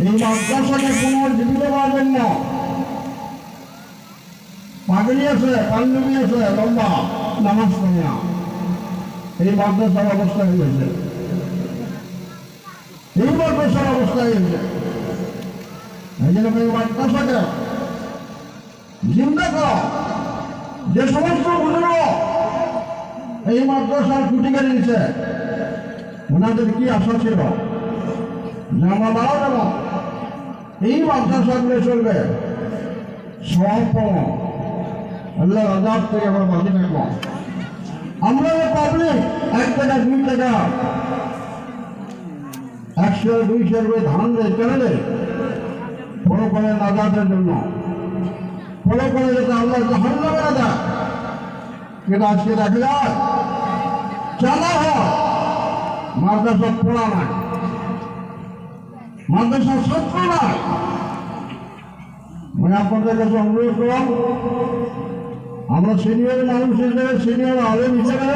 এই মাদ্রাসাকে পুনর্জীবিত করার জন্য পাগড়ি আছে, পাঞ্জাবি আছে, লম্বা নামাজ পড়ে না, এই মাদ্রাসার অবস্থা হয়েছে, এই মাদ্রাসার অবস্থা হয়েছে। এই জন্য এই মাদ্রাসাকে জিন্দা করো। যে সমস্ত বুজুর্গ এই মাদ্রাসার খুঁটি কেড়ে নিচ্ছে, ওনাদের কি আশা ছিল যে আমরা মারা যাব, এই মাদ্রাসাগুলো চলবে সব আল্লাহ আজাদ থেকে আমরা বাঁচে থাকবো। আমরা পাবলিক 1 টাকা 2 টাকা 100 200 করে ধান দেয় কেন দেয়? ফলো করে নাজাতের জন্য, ফলো করে যাতে আল্লাহ জাহান্নামে না দেয়। কিন্তু আজকে দেখা যায় চালা হয় মাদ্রাসা পড়া নাই, মাদ্রাসার ছাত্র নাই। মানে আপনাদের কাছে অনুরোধ করলাম, আমরা সিনিয়র মানুষ হিসেবে, সিনিয়র আলেম হিসেবে,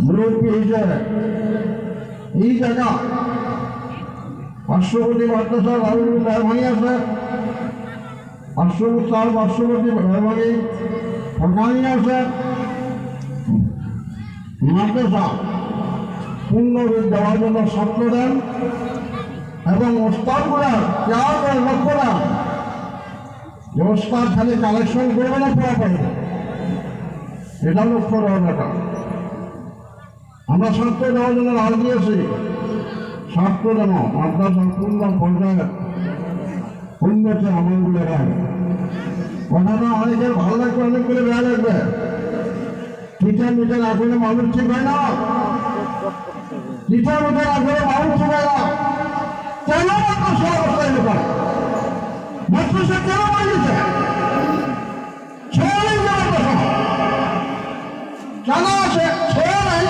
মুরব্বী হিসেবে এই জায়গা পার্শ্ববর্তী মাদ্রাসা রাহুল মেহরবানি আছে, পার্শ্ববর্তী মেহরবানি ফরকানি আছে, মাদ্রাসা পূর্ণরূপ দেওয়ার জন্য স্বপ্ন দেন এবং ওস্তাদগুলা কেয়ার করে লক্ষ্য দেন যে ওস্তাদ খালি কালেকশন করবে না, পড়া পারবে, এটা লক্ষ্য দেওয়ার ব্যাপার। আমরা স্বার্থ দেওয়ার জন্য রাজ দিয়েছি, স্বার্থ দেব মাদ্রাসার পূর্ণ পর্যায়ে উন্নতি আমলগুলো রাখবে। কথাটা অনেকের ভালো লাগবে, অনেকগুলো বেয়া লাগবে। টিচার মিটার আসলে মানুষ ঠিক হয় না, টিচার মিটার আসলে মানুষ ঠিক হয় না। কেন মাদ্রাসা অবস্থায় লোক মাদ্রাসা কেন বানিয়েছে? ছেলে মাদ্রাসা কেন আছে? ছেলে নাই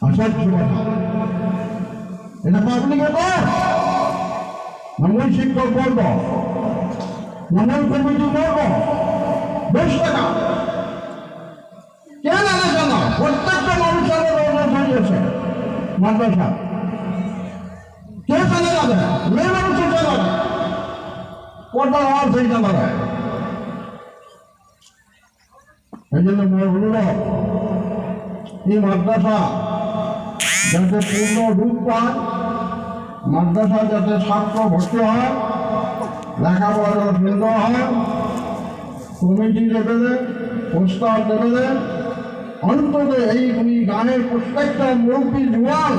আসার কথা, এটা পাবলিকে কর, মঙ্গল শিক্ষক করব, মঙ্গল কমিটি করব, বেশ টাকা কেন আনা জানা? প্রত্যেকটা মানুষের হয়েছে মাদ্রাসা, কে জানে যাবে? মেয়ে মানুষের জানা কোনটা হওয়ার সেই জানা যায়। এই জন্য অনুরোধ, এই মাদ্রাসা যাতে পূর্ণ রূপ পায়, মাদ্রাসা যাতে ছাত্র ভর্তি হয়, লেখাপড়া সুন্দর হয়, কমিটি লেভেলে, প্রস্তাব লেভেলে, অন্তত এই গানের প্রত্যেকটা মুরব্বী জোয়ান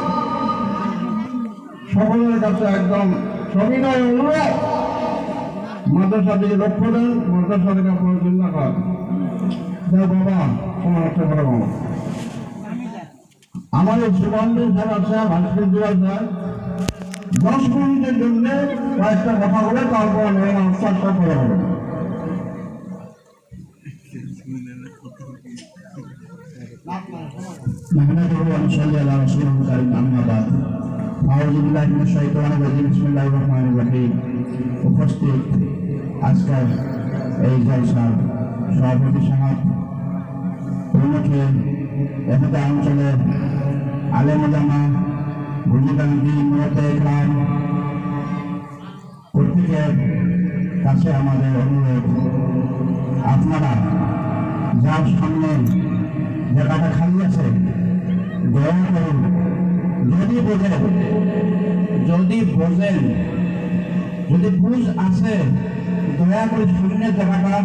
সকলের কাছে একদম সবিনয় অনুরোধ, মাদ্রাসা দিকে লক্ষ্য দেন, মাদ্রাসা থেকে আপনার চিন্তা করেন। বাবা তোমার হচ্ছে বড় বাবা, আমাদের সুগন্ধের যারা আছে ভাস্কর দেওয়া যায় 10 মিনিটের জন্য কয়েকটা কথা বলে তারপর মেয়েরা আশ্বাস করে হবে। উপস্থিত আজকের এই জলসার সভাপতি সমাজ প্রমুখে এখানে অঞ্চলের আলেম ওলামা, বুঝিবান্ধি, মুরব্বি ইকরাম প্রত্যেকের কাছে আমাদের অনুরোধ, আপনারা যার সামনে জায়গাটা খালি আছে দয়া করুন, যদি বুঝ আছে দয়া করে শূন্যের জায়গাটা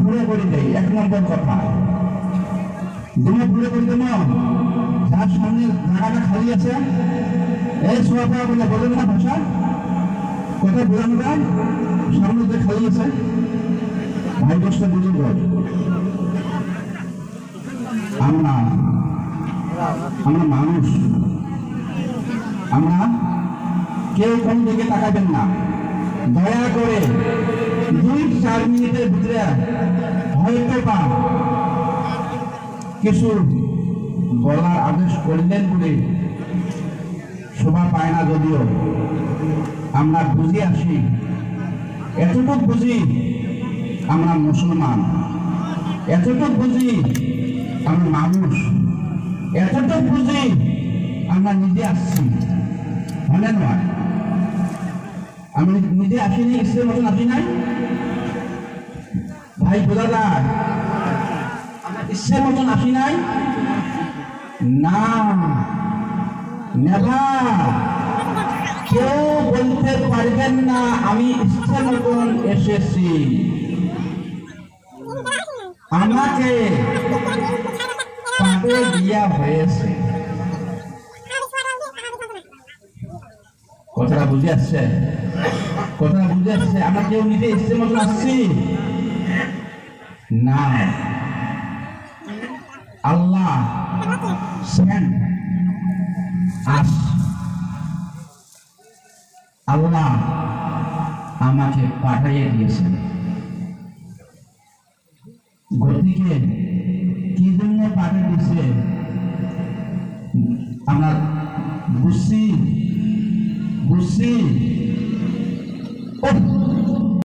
পুরো করে দেয়। 1 নম্বর কথা, তুমি পুরো করে দেব, যার সামনে জায়গাটা খালি আছে এই সোয়াপা বলে বলেন না ভাষা, কথা বোঝানো যায়, সামনে যে খালি আছে ভাই দশটা বুঝুন। আমরা মানুষ, আমরা কেউ কোন দিকে তাকাবেন না, দয়া করে 2-4 মিনিটের ভিতরে হয়তো বা কিছু বলার আদেশ করলেন বলে শোভা পায় না, যদিও আমরা বুঝে আসি, এতটুকু বুঝি আমরা মুসলমান, এতটুকু বুঝি আমরা মানুষ, এতটুকু বুঝি আমরা নিজে আসছি। হলে নয়, আমি নিজে আসিনি, ইসের মতন আসি নাই ভাই, বোঝা যায় আমরা ইসের মতন আসি নাই না, নেভার। কেউ বলতে পারবেন না আমি ইচ্ছা মতন এসেছি। আমাকে পাঠে দেওয়া হয়েছে। কথাটা বুঝে আসছে? কথাটা বুঝে আসছে? আমরা কেউ নিজে ইচ্ছে মতন আসছি না, আল্লাহ সেন্ড আস, আল্লাহ আমাকে পাঠিয়ে দিয়েছেন। গতিকে কি জন্য পাঠিয়ে দিয়েছে আমরা বুঝছি।